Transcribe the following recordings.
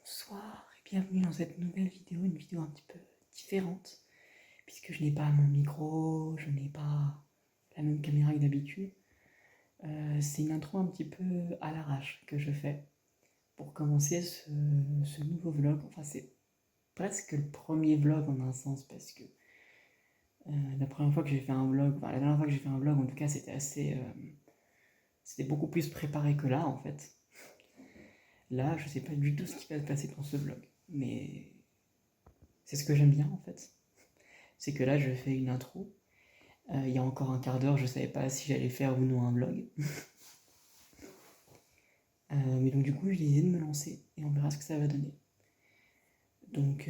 Bonsoir et bienvenue dans cette nouvelle vidéo, une vidéo un petit peu différente, puisque je n'ai pas mon micro, je n'ai pas la même caméra que d'habitude. C'est une intro un petit peu à l'arrache que je fais pour commencer ce nouveau vlog. Enfin, c'est presque le premier vlog en un sens, parce que la première fois que j'ai fait un vlog, enfin la dernière fois que j'ai fait un vlog en tout cas, c'était beaucoup plus préparé que là en fait. Là, je sais pas du tout ce qui va se passer dans ce vlog, mais c'est ce que j'aime bien en fait. C'est que là, je fais une intro. Il y a encore un quart d'heure, je savais pas si j'allais faire ou non un vlog. Mais donc du coup, j'ai décidé de me lancer et on verra ce que ça va donner. Donc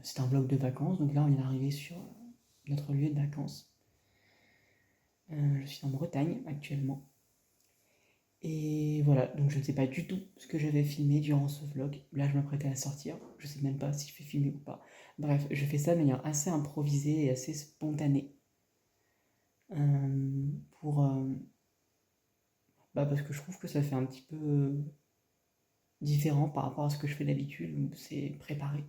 c'est un vlog de vacances. Donc là, on vient d'arriver sur notre lieu de vacances. Je suis en Bretagne actuellement. Et voilà, donc je ne sais pas du tout ce que je vais filmer durant ce vlog. Là, je m'apprêtais à sortir. Je sais même pas si je vais filmer ou pas. Bref, je fais ça de manière assez improvisée et assez spontanée. Pour parce que je trouve que ça fait un petit peu différent par rapport à ce que je fais d'habitude, où c'est préparé.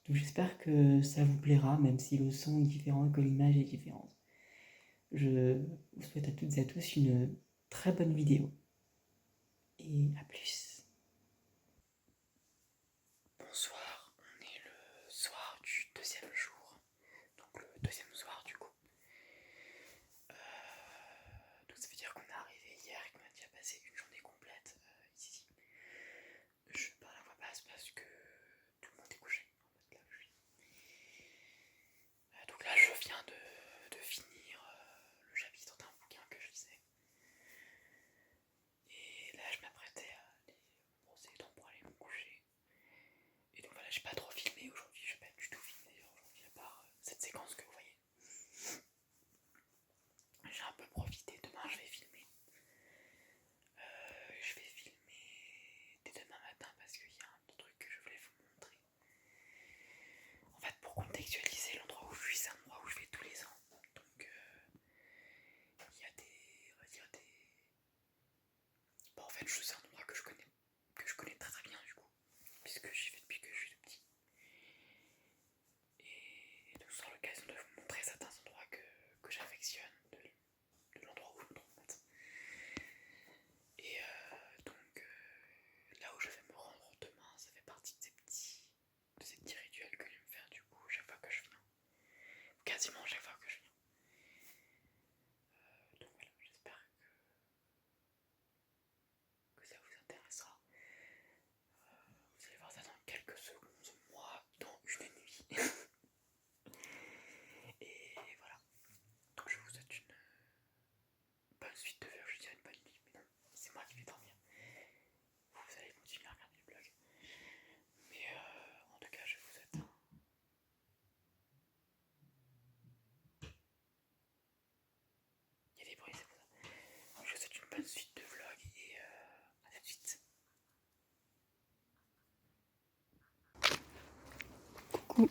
Donc j'espère que ça vous plaira, même si le son est différent et que l'image est différente. Je vous souhaite à toutes et à tous une très bonne vidéo. Et à plus. Bonsoir, on est le soir du deuxième jour. Donc le deuxième soir du coup. Donc ça veut dire qu'on est arrivé hier et qu'on a déjà passé une journée complète ici. Je parle à voix basse parce que tout le monde est couché. En fait, là où je suis. Donc là, je viens de finir le chapitre d'un bouquin que je lisais. Et là, je m'apprêtais à aller brosser les dents pour aller me coucher. Et donc voilà, j'ai pas trop filmé aujourd'hui. Je vais pas du tout filmer aujourd'hui, à part cette séquence que vous voyez. J'ai un peu profité. Demain, je vais filmer. Je vais filmer dès demain matin parce qu'il y a un truc que je voulais vous montrer. En fait, pour contextualiser, l'endroit où je suis, c'est un endroit où je vais tous les ans. Donc, il y a on va dire Bon, en fait, c'est un endroit que je connais très très bien du coup, puisque j'y vais depuis que je suis tout petit. Et donc, ce sera l'occasion de vous montrer certains endroits que j'affectionne, de l'endroit où je me trouve en fait. Et là où je vais me rendre demain, ça fait partie de ces petits rituels que j'aime faire du coup, chaque fois que je viens. Quasiment chaque fois que je viens. Donc voilà, j'espère que ça vous intéressera. Vous allez voir ça dans quelques secondes, moi dans une nuit. Et voilà. Donc je vous souhaite une bonne suite de vlog. Je dirais une bonne nuit, mais non, c'est moi qui vais dormir. Vous allez continuer à regarder le vlog. Mais en tout cas, je vous souhaite Il y a des bruits, c'est pour ça. Je vous souhaite une bonne suite de vlog et à tout de suite. Coucou.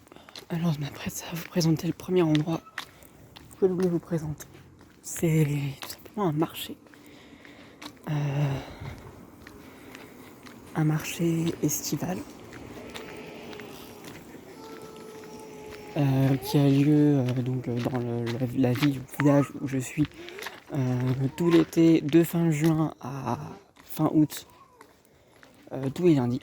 Alors je m'apprête à vous présenter le premier endroit que je voulais vous présenter. C'est tout simplement un marché. Un marché estival qui a lieu donc dans la ville, le village où je suis tout l'été, de fin juin à fin août, tous les lundis.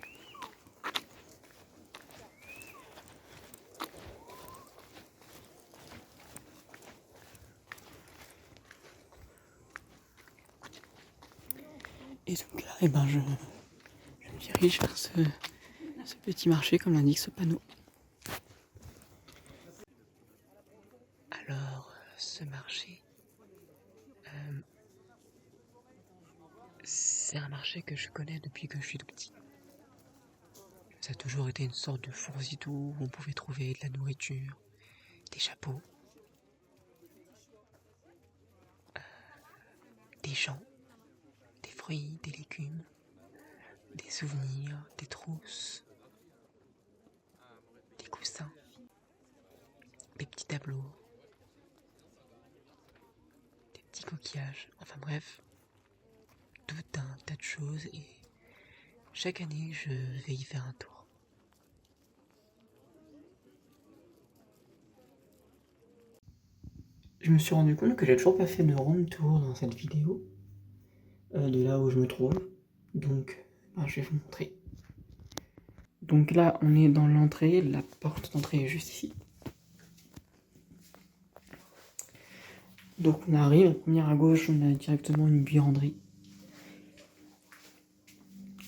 Et donc là, je me dirige vers ce petit marché, comme l'indique ce panneau. Alors, ce marché, c'est un marché que je connais depuis que je suis tout petit. Ça a toujours été une sorte de fourre-tout où on pouvait trouver de la nourriture, des chapeaux, des gens, des fruits, des légumes, des souvenirs, des trousses, des coussins, des petits tableaux, des petits coquillages, enfin bref, tout un tas de choses. Et Chaque année, je vais y faire un tour. Je me suis rendu compte que j'ai toujours pas fait de room tour dans cette vidéo, de là où je me trouve. Donc, je vais vous montrer. Donc là, on est dans l'entrée, la porte d'entrée est juste ici. Donc on arrive, première à gauche, on a directement une buanderie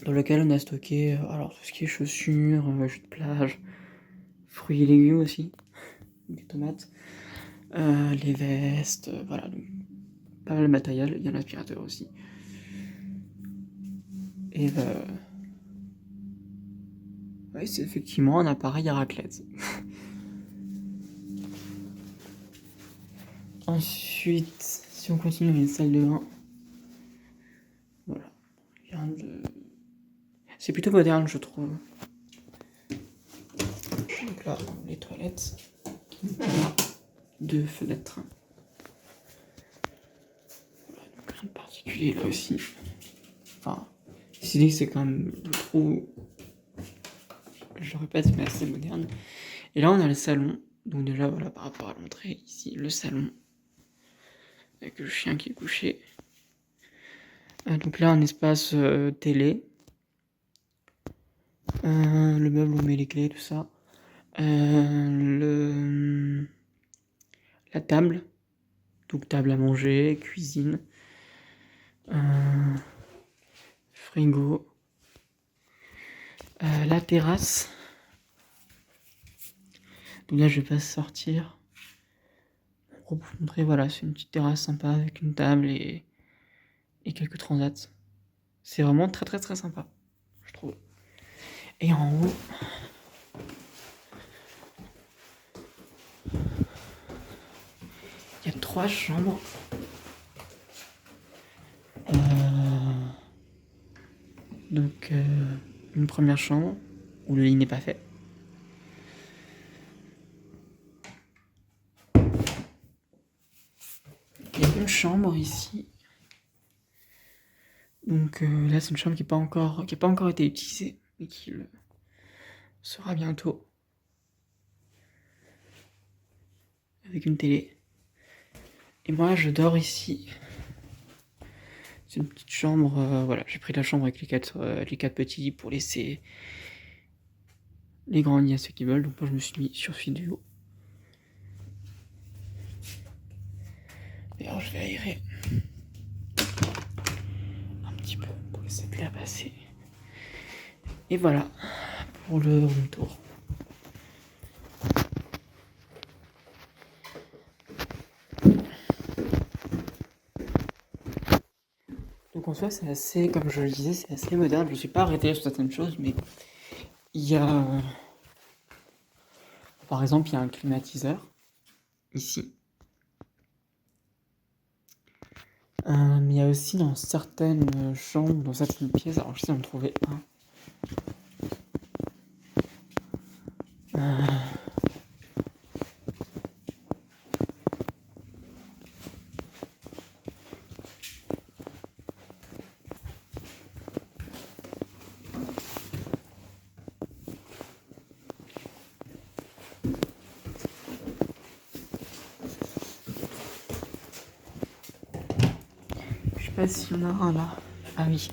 dans laquelle on a stocké alors tout ce qui est chaussures, jus de plage, fruits et légumes aussi, des tomates, les vestes, voilà, donc, pas mal de matériel, il y a un aspirateur aussi. Et ouais, c'est effectivement un appareil à raclette. Ensuite, si on continue, il y a une salle de bain. Voilà, rien de... C'est plutôt moderne, je trouve. Donc là, les toilettes. Deux fenêtres. Voilà, donc rien de particulier là aussi. Enfin, ici c'est quand même, je trouve, je le répète, mais assez moderne. Et là on a le salon. Donc déjà voilà, par rapport à l'entrée, ici le salon. Avec le chien qui est couché. Donc là un espace télé. Le meuble où on met les clés, tout ça. La table. Donc table à manger, cuisine. Frigo. La terrasse. Donc là je vais pas sortir. Pour vous montrer, voilà, c'est une petite terrasse sympa avec une table et quelques transats. C'est vraiment très très très sympa, je trouve. Et en haut, il y a 3 chambres. Donc une première chambre où le lit n'est pas fait. Il y a une chambre ici. Donc là c'est une chambre qui n'a pas encore été utilisée, mais qui le sera bientôt. Avec une télé. Et moi je dors ici. C'est une petite chambre, voilà, j'ai pris la chambre avec les quatre petits pour laisser les grands lits à ceux qui veulent. Donc moi je me suis mis sur celui du haut. D'ailleurs je vais aérer un petit peu pour laisser l'air passer. Et voilà pour le room tour. Donc en soi c'est assez, comme je le disais, c'est assez moderne. Je ne suis pas arrêté sur certaines choses, mais il y a... Par exemple, il y a un climatiseur, ici. Mais il y a aussi dans certaines chambres, dans certaines pièces, alors je sais en trouver un. Je sais pas s'il y en a un là. Ah oui.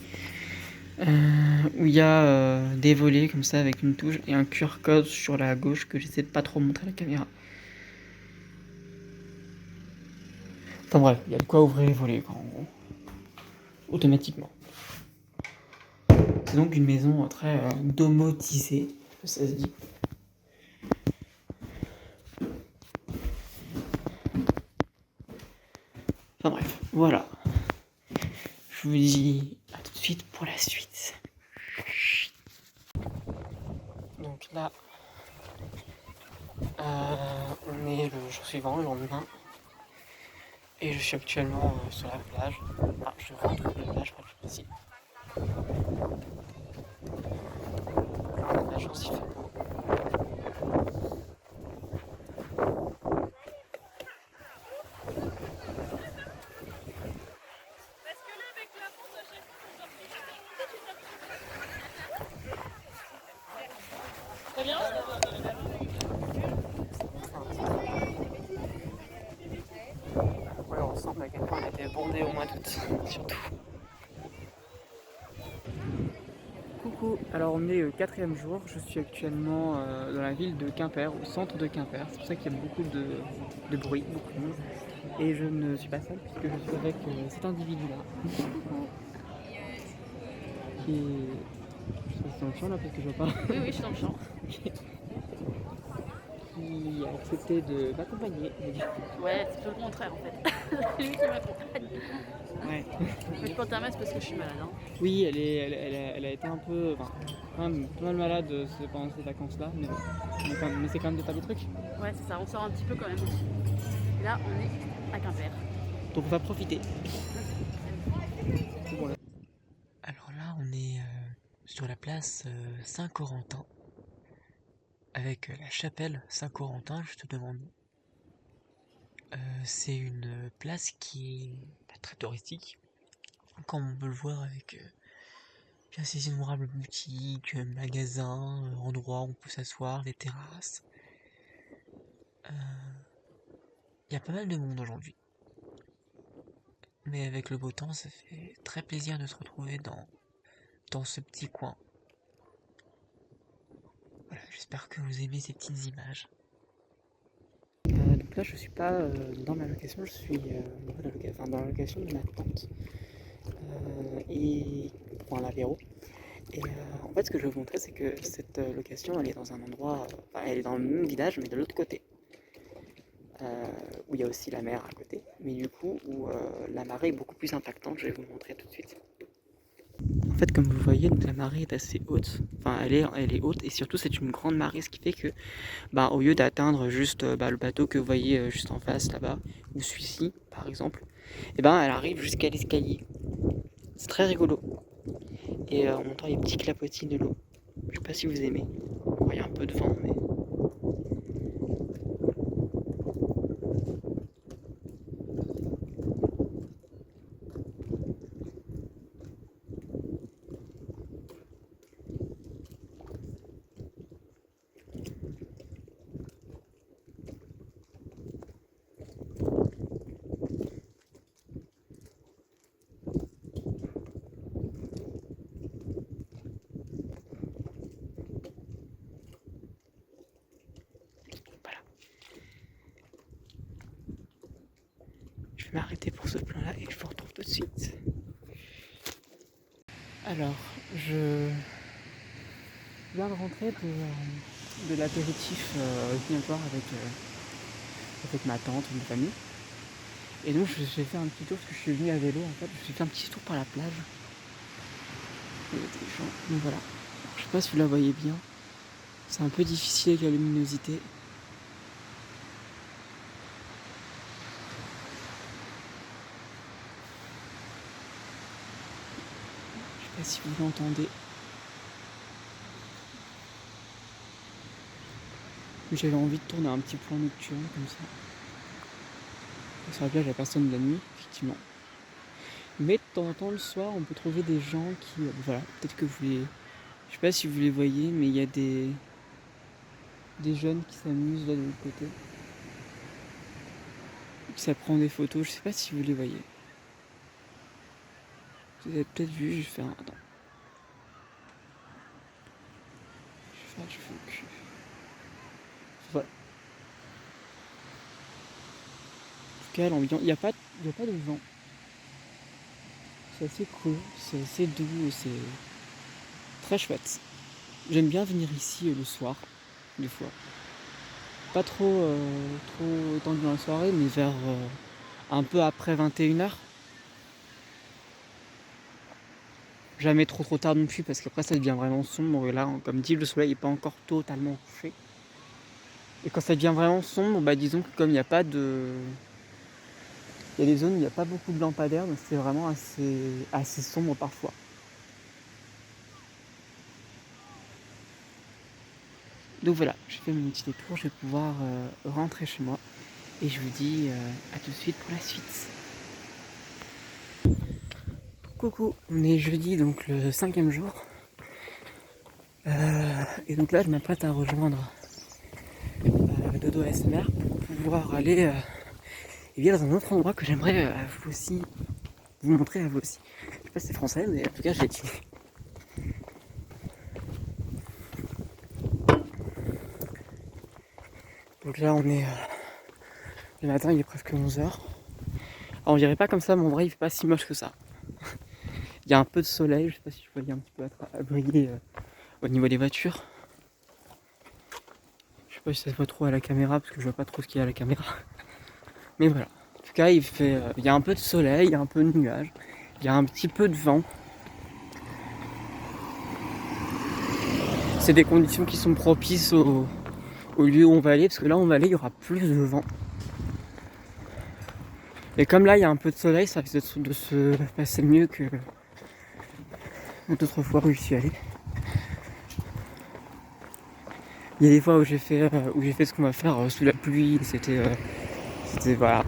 Où il y a des volets comme ça avec une touche et un QR code sur la gauche que j'essaie de pas trop montrer à la caméra. Enfin bref, il y a de quoi ouvrir les volets en gros. Automatiquement. C'est donc une maison très domotisée, ça se dit. Enfin bref, voilà. Je vous dis à tout de suite pour la suite. Donc là, on est le jour suivant, le lendemain. Et je suis actuellement sur la plage. Ah, je rentre de la plage, pour être plus précis. La chance, il fait beau. Ouais, on ressemble à quel point on était bondé au mois d'août, surtout. Coucou, alors on est le 4e jour, je suis actuellement dans la ville de Quimper, au centre de Quimper, c'est pour ça qu'il y a beaucoup de bruit, beaucoup de monde. Et je ne suis pas seul puisque je suis avec cet individu-là, qui est... Je sais pas si c'est dans le champ là parce que je vois pas. Oui, oui, je suis dans le champ. Qui a accepté de m'accompagner. Ouais, c'est tout le contraire en fait. Lui qui m'accompagne. Ouais. Mais je porte un masque parce que je suis malade. Hein. Oui, elle a été un peu, enfin, quand même pas mal malade pendant ces vacances-là, mais on essaie quand même de faire des trucs. Ouais, c'est ça, on sort un petit peu quand même. Et là, on est à Quimper. Donc on va profiter. Bon, là. Alors là, on est sur la place Saint-Corentin, avec la chapelle Saint-Corentin, je te demande. C'est une place qui est très touristique, comme on peut le voir avec bien ces innombrables boutiques, magasins, endroits où on peut s'asseoir, des terrasses. Il y a pas mal de monde aujourd'hui. Mais avec le beau temps, ça fait très plaisir de se retrouver dans ce petit coin. Voilà, j'espère que vous aimez ces petites images. Donc là, je suis pas dans ma location, je suis dans la location de ma tante. Et pour un apéro. Et en fait, ce que je vais vous montrer, c'est que cette location, elle est dans un endroit, elle est dans le même village, mais de l'autre côté. Où il y a aussi la mer à côté, mais du coup, où la marée est beaucoup plus impactante, je vais vous montrer tout de suite. En fait, comme vous voyez, donc la marée est assez haute, enfin elle est haute, et surtout c'est une grande marée, ce qui fait que, au lieu d'atteindre juste le bateau que vous voyez juste en face là-bas, ou celui-ci par exemple, elle arrive jusqu'à l'escalier. C'est très rigolo. Et on entend les petits clapotis de l'eau. Je sais pas si vous aimez. Bon, il y a un peu de vent, mais... Voilà. Je vais m'arrêter pour ce plan-là et je vous retrouve tout de suite. Alors, je viens de rentrer de l'apéritif dînatoire avec ma tante, ma famille. Et donc j'ai fait un petit tour parce que je suis venu à vélo en fait. Je suis fait un petit tour par la plage. Il y a des gens. Donc voilà. Alors, je sais pas si vous la voyez bien. C'est un peu difficile avec la luminosité. Je sais pas si vous l'entendez. J'avais envie de tourner un petit plan nocturne comme ça. Sur la plage, il n'y a personne de la nuit, effectivement. Mais de temps en temps, le soir, on peut trouver des gens qui... voilà, peut-être que vous les... Je sais pas si vous les voyez, mais il y a des jeunes qui s'amusent là de l'autre côté. Ça prend des photos, je sais pas si vous les voyez. Vous avez peut-être vu, je vais faire un... Attends. Je fais le cul. Voilà. En tout cas, l'ambiance... Il n'y a pas de vent. C'est assez cool, c'est assez doux, c'est très chouette. J'aime bien venir ici le soir, des fois. Pas trop tendu dans la soirée, mais vers un peu après 21h. Jamais trop tard non plus, parce qu'après ça devient vraiment sombre. Et là, comme dit, le soleil n'est pas encore totalement couché. Et quand ça devient vraiment sombre, disons que comme il n'y a pas de... Il y a des zones où il n'y a pas beaucoup de lampadaires, donc c'est vraiment assez sombre parfois. Donc voilà, j'ai fait mon petit détour, je vais pouvoir rentrer chez moi. Et je vous dis à tout de suite pour la suite. Coucou, on est jeudi, donc le 5e jour. Et donc là, je m'apprête à rejoindre Dodo ASMR pour pouvoir aller dans un autre endroit que j'aimerais vous aussi vous montrer à vous aussi. Je sais pas si c'est français, mais en tout cas, j'ai dit. Donc là, on est le matin, il est presque 11h. Alors, on dirait pas comme ça, mais en vrai, il fait pas si moche que ça. Il y a un peu de soleil, je sais pas si je voyais un petit peu briller au niveau des voitures. Je sais pas si ça se voit trop à la caméra, parce que je vois pas trop ce qu'il y a à la caméra. Mais voilà. En tout cas, il y a un peu de soleil, il y a un peu de nuages, il y a un petit peu de vent. C'est des conditions qui sont propices au lieu où on va aller, parce que là, on va aller, il y aura plus de vent. Et comme là, il y a un peu de soleil, ça risque de se passer mieux que d'autres fois où je suis allé. Il y a des fois où j'ai fait ce qu'on va faire sous la pluie, c'était voilà,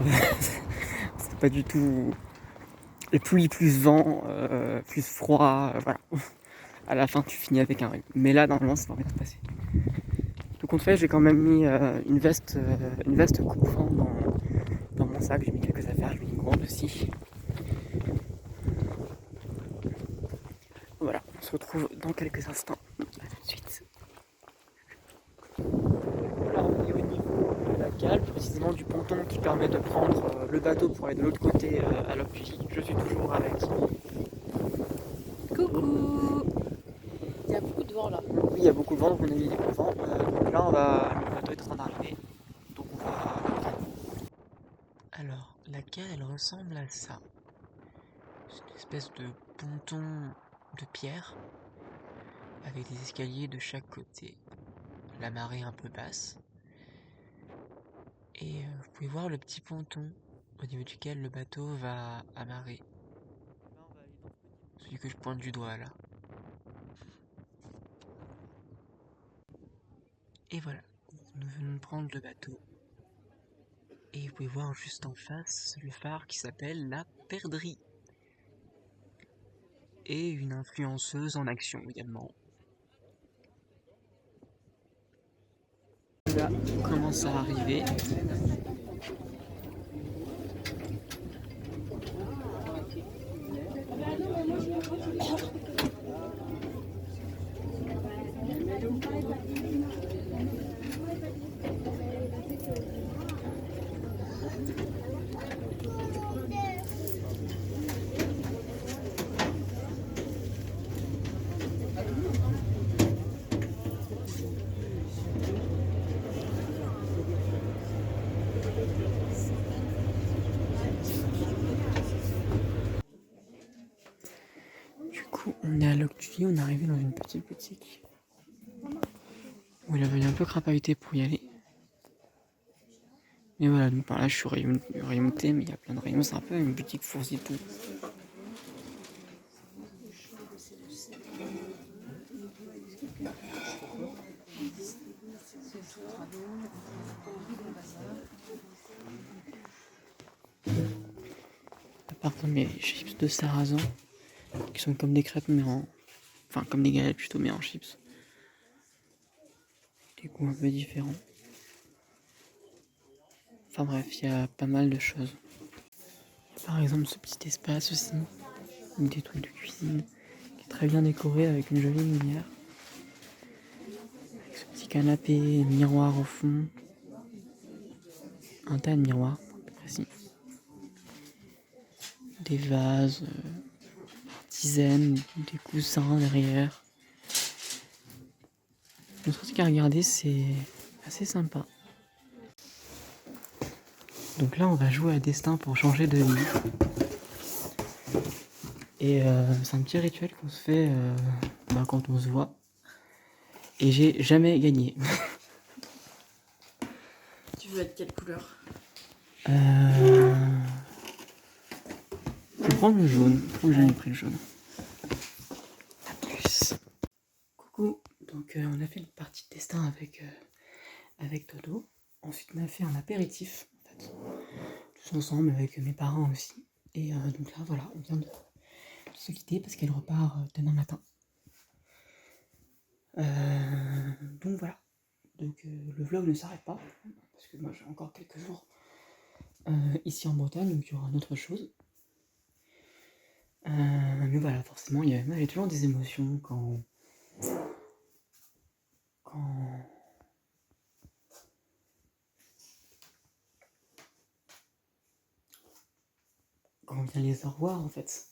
c'était pas du tout les pluies plus vent, plus froid, voilà. À la fin tu finis avec un rhume. Mais là normalement ça va bien se passer. Tout compte fait, j'ai quand même mis une veste coupe-vent dans mon sac, j'ai mis quelques affaires, j'ai mis une gourde aussi. Voilà, on se retrouve dans quelques instants. A tout de suite. Là, on est au niveau de la cale, précisément du ponton qui permet de prendre le bateau pour aller de l'autre côté à l'Optugie. Je suis toujours avec. Coucou. Il y a beaucoup de vent là. Oui, il y a beaucoup de vent, donc on a mis des coups de vent. Donc là, le bateau est en train d'arriver. Donc on va le prendre. Alors, la cale, elle ressemble à ça. C'est une espèce de ponton de pierre avec des escaliers de chaque côté. La marée un peu basse. Et vous pouvez voir le petit ponton au niveau duquel le bateau va amarrer. Celui que je pointe du doigt là. Et voilà, nous venons de prendre le bateau. Et vous pouvez voir juste en face le phare qui s'appelle la Perdrix. Et une influenceuse en action également. Là, on commence à arriver. Du coup, on est à l'Octulie, on est arrivé dans une petite boutique où il a fallu un peu crapahuter pour y aller. Mais voilà, donc par là je suis remonté, mais il y a plein de rayons, c'est un peu une boutique fourre tout. À part comme les chips de sarrasin, qui sont comme des crêpes mais enfin comme des galettes plutôt mais en chips. Des goûts un peu différents. Enfin bref, il y a pas mal de choses. Il y a par exemple ce petit espace aussi, avec des trucs de cuisine, qui est très bien décoré avec une jolie lumière. Avec ce petit canapé, miroir au fond. Un tas de miroirs, pour être plus précis. Des vases, dizaines, des coussins derrière. Le truc à regarder, c'est assez sympa. Donc là, on va jouer à destin pour changer de vie. Et c'est un petit rituel qu'on se fait quand on se voit. Et j'ai jamais gagné. Tu veux être quelle couleur? Je vais prendre le jaune. Je trouve que j'ai pris le jaune. A plus. Coucou. Donc on a fait une partie de destin avec Dodo. Ensuite on a fait un apéritif en fait. Tous ensemble avec mes parents aussi. Et donc là voilà, on vient de se quitter parce qu'elle repart demain matin. Donc voilà. Donc le vlog ne s'arrête pas, parce que moi j'ai encore quelques jours ici en Bretagne, donc il y aura d'autres choses. Mais voilà, forcément, moi j'ai toujours des émotions quand on vient les revoir en fait.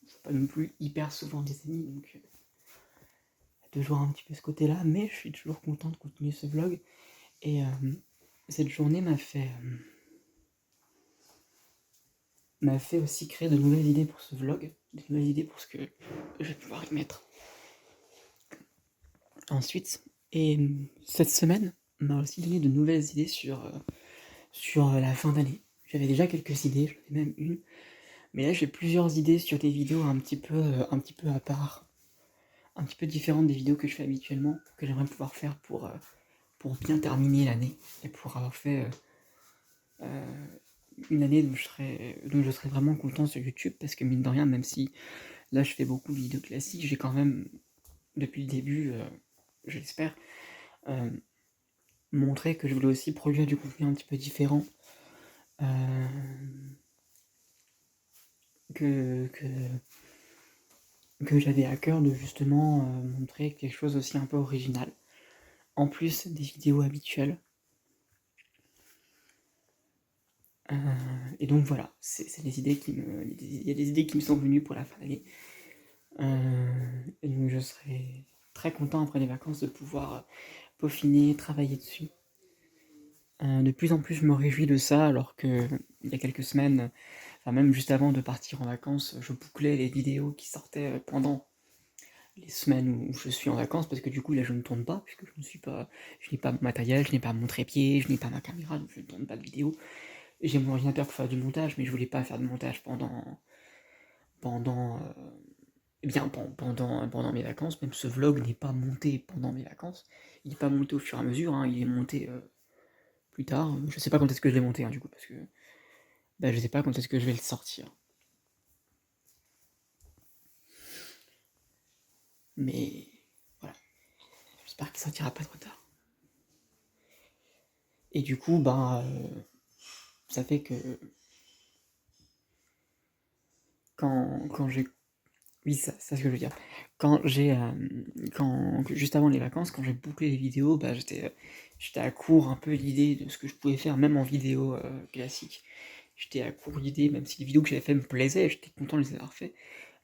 C'est pas non plus hyper souvent des amis, donc il y a toujours un petit peu ce côté-là, mais je suis toujours content de continuer ce vlog. Et cette journée m'a fait aussi créer de nouvelles idées pour ce vlog, de nouvelles idées pour ce que je vais pouvoir y mettre ensuite. Et cette semaine m'a aussi donné de nouvelles idées sur la fin d'année. J'avais déjà quelques idées, j'en ai même une, mais là j'ai plusieurs idées sur des vidéos un petit peu à part, un petit peu différentes des vidéos que je fais habituellement, que j'aimerais pouvoir faire pour bien terminer l'année et pour avoir fait une année dont je serais vraiment content sur YouTube, parce que mine de rien, même si là je fais beaucoup de vidéos classiques, j'ai quand même, depuis le début, je l'espère, montré que je voulais aussi produire du contenu un petit peu différent, que j'avais à cœur de justement montrer quelque chose aussi un peu original, en plus des vidéos habituelles. Et donc voilà, c'est des idées il y a des idées qui me sont venues pour la fin d'année. Et donc je serai très content après les vacances de pouvoir peaufiner, travailler dessus. De plus en plus je me réjouis de ça, alors que il y a quelques semaines, enfin même juste avant de partir en vacances, je bouclais les vidéos qui sortaient pendant les semaines où je suis en vacances, parce que du coup là je ne tourne pas, puisque je n'ai pas mon matériel, je n'ai pas mon trépied, je n'ai pas ma caméra, donc je ne tourne pas de vidéo. J'ai mon ordinateur pour faire du montage, mais je voulais pas faire de montage pendant pendant mes vacances. Même ce vlog n'est pas monté pendant mes vacances, il n'est pas monté au fur et à mesure, hein, il est monté plus tard. Je sais pas quand est-ce que je l'ai monté, hein, du coup, parce que je sais pas quand est-ce que je vais le sortir. Mais voilà, j'espère qu'il sortira pas trop tard. Et du coup, ça fait que quand j'ai... Oui, c'est ce que je veux dire. Quand j'ai... juste avant les vacances, quand j'ai bouclé les vidéos, j'étais à court un peu d'idées de ce que je pouvais faire, même en vidéo classique. J'étais à court d'idées, même si les vidéos que j'avais fait me plaisaient, j'étais content de les avoir fait.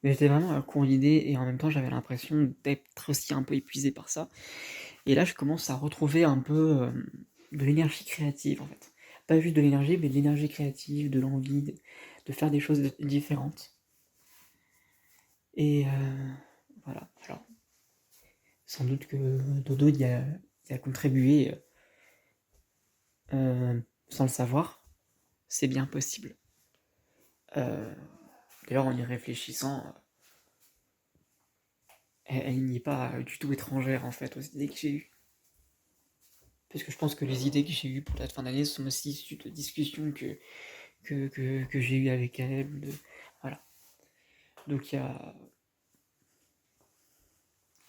Mais j'étais vraiment à court d'idées, et en même temps j'avais l'impression d'être aussi un peu épuisé par ça. Et là je commence à retrouver un peu de l'énergie créative en fait. Pas juste de l'énergie, mais de l'énergie créative, de l'envie de faire des choses différentes. Et voilà, alors sans doute que Dodo y a contribué sans le savoir, c'est bien possible. D'ailleurs, en y réfléchissant, elle n'y est pas du tout étrangère en fait aux idées que j'ai eues. Parce que je pense que les idées que j'ai eues pour la fin d'année sont aussi issues de discussions que j'ai eues avec elle. Voilà. Donc il y a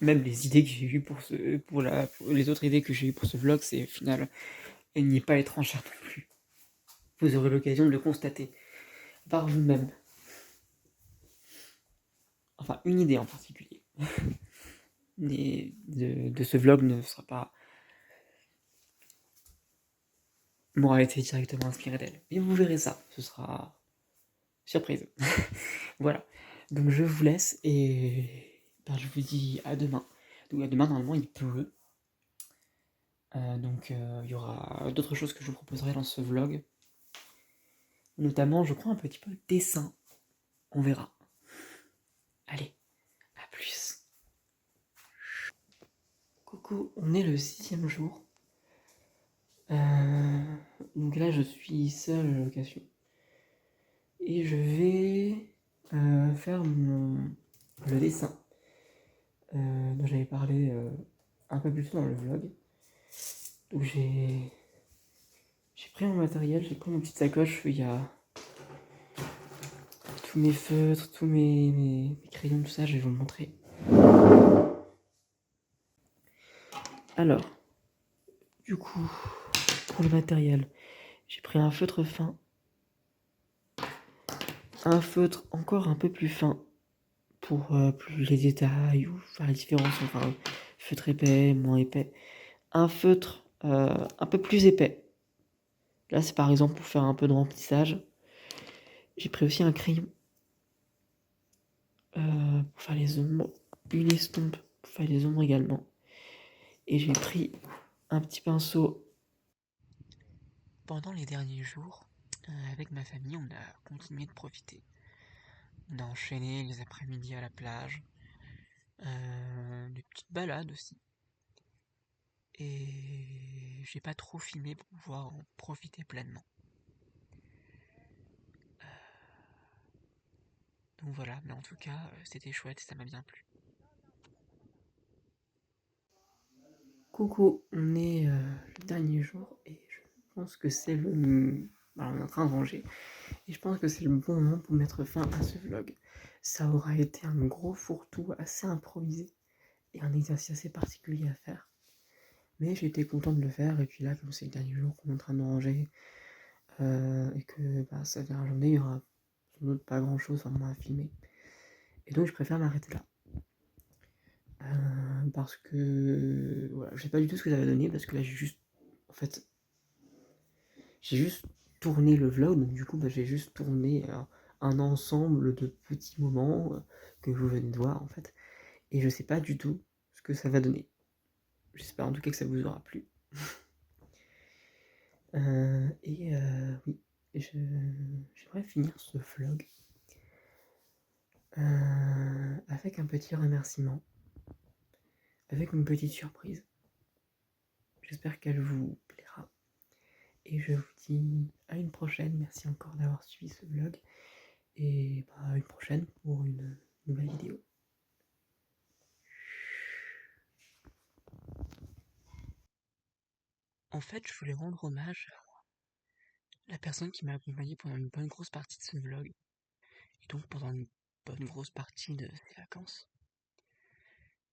même les idées que j'ai eues pour les autres idées que j'ai eues pour ce vlog, c'est au final, elle n'y est pas étrangère non plus. Vous aurez l'occasion de le constater par vous-même. Enfin, une idée en particulier. De ce vlog ne sera pas... m'aura été directement inspiré d'elle. Mais vous verrez ça, ce sera surprise. Voilà. Donc je vous laisse et je vous dis à demain. Donc à demain, normalement, il pleut. Donc il y aura d'autres choses que je vous proposerai dans ce vlog. Notamment, je crois, un petit peu de dessin. On verra. Allez, à plus. Coucou, on est le 6e jour. Donc là, je suis seul à la location. Et je vais faire le dessin dont j'avais parlé un peu plus tôt dans le vlog. Donc j'ai pris mon matériel, j'ai pris mon petite sacoche où il y a tous mes feutres, tous mes crayons, tout ça, je vais vous le montrer. Alors, du coup, pour le matériel, j'ai pris un feutre fin, un feutre encore un peu plus fin pour plus les détails ou faire la différence entre un feutre épais, moins épais. Un feutre un peu plus épais. Là, c'est par exemple pour faire un peu de remplissage. J'ai pris aussi un crayon pour faire les ombres, une estompe pour faire les ombres également. Et j'ai pris un petit pinceau. Pendant les derniers jours, avec ma famille, on a continué de profiter. On a enchaîné les après-midi à la plage, des petites balades aussi. Et j'ai pas trop filmé pour pouvoir en profiter pleinement. Donc voilà, mais en tout cas, c'était chouette, ça m'a bien plu. Coucou, on est le dernier jour et je pense que c'est le... Alors, on est en train de ranger et je pense que c'est le bon moment pour mettre fin à ce vlog. Ça aura été un gros fourre-tout assez improvisé et un exercice assez particulier à faire. Mais j'ai été content de le faire et puis là, comme c'est le dernier jour qu'on est en train de ranger et que ça vient la journée, il y aura sans doute pas grand-chose vraiment à filmer. Et donc je préfère m'arrêter là. Parce que voilà, je sais pas du tout ce que ça va donner parce que là j'ai juste tourné le vlog, donc du coup j'ai juste tourné un ensemble de petits moments que vous venez de voir en fait, et je sais pas du tout ce que ça va donner. J'espère en tout cas que ça vous aura plu. Oui, j'aimerais finir ce vlog avec un petit remerciement, avec une petite surprise. J'espère qu'elle vous plaira. Et je vous dis à une prochaine. Merci encore d'avoir suivi ce vlog. Et à une prochaine pour une nouvelle vidéo. En fait, je voulais rendre hommage à la personne qui m'a accompagné pendant une bonne grosse partie de ce vlog. Et donc pendant une bonne grosse partie de ces vacances.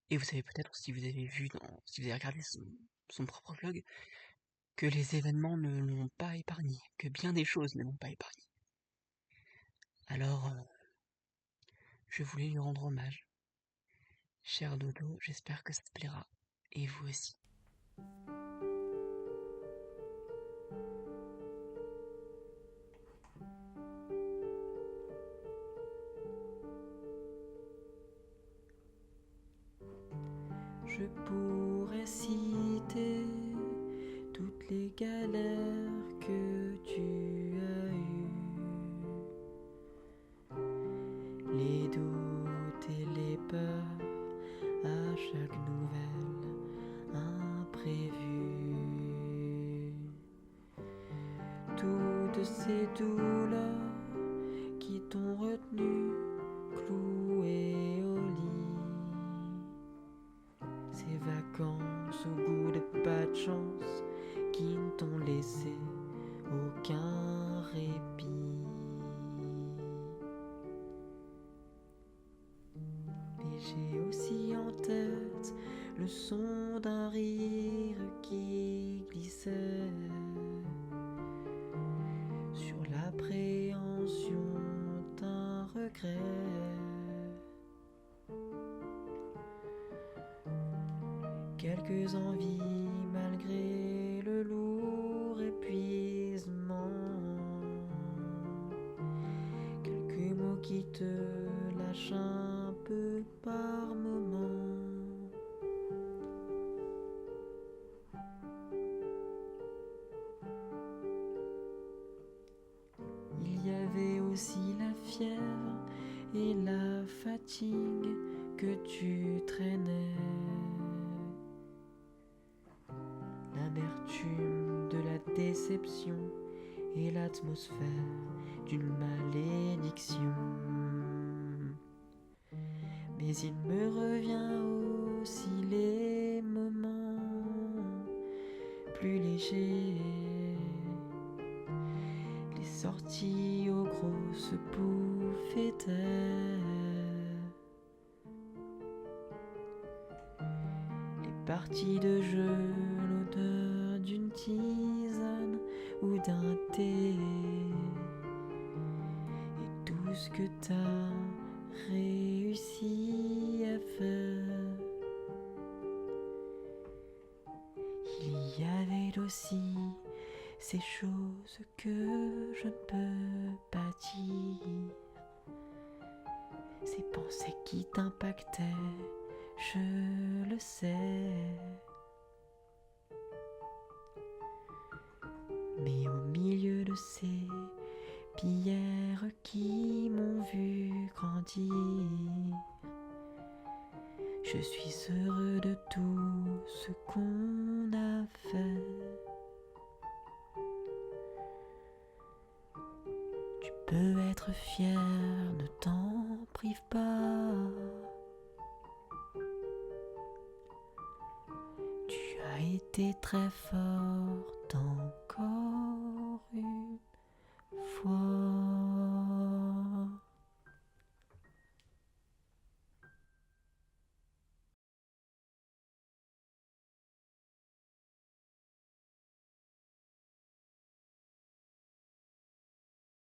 Et vous savez peut-être, si vous avez vu, si vous avez regardé son propre vlog, que les événements ne l'ont pas épargné, que bien des choses ne l'ont pas épargné. Alors, je voulais lui rendre hommage. Cher Dodo, j'espère que ça te plaira. Et vous aussi. Je pourrais citer toutes les galères que tu as eues, les doutes et les peurs à chaque nouvelle imprévue. Toutes ces douleurs qui t'ont retenu cloué au lit, ces vacances au goût de pas de chance qui ne t'ont laissé aucun répit. Et j'ai aussi en tête le son d'un rire qui glissait sur l'appréhension d'un regret. Quelques envies malgré le lourd épuisement, quelques mots qui te lâchent un peu par moment. Il y avait aussi la fièvre et la fatigue que tu traînais, l'amertume de la déception et l'atmosphère d'une malédiction. Mais il me revient aussi les moments plus légers, les sorties aux grosses bouffées d'air, les parties de jeu, l'odeur d'une tisane ou d'un thé, et tout ce que t'as réussi à faire. Il y avait aussi ces choses que je ne peux pas dire, ces pensées qui t'impactaient, je le sais. Mais au milieu de ces pierres qui m'ont vu grandir, je suis heureux de tout ce qu'on a fait. Tu peux être fier, ne t'en prive pas. Tu as été très forte encore.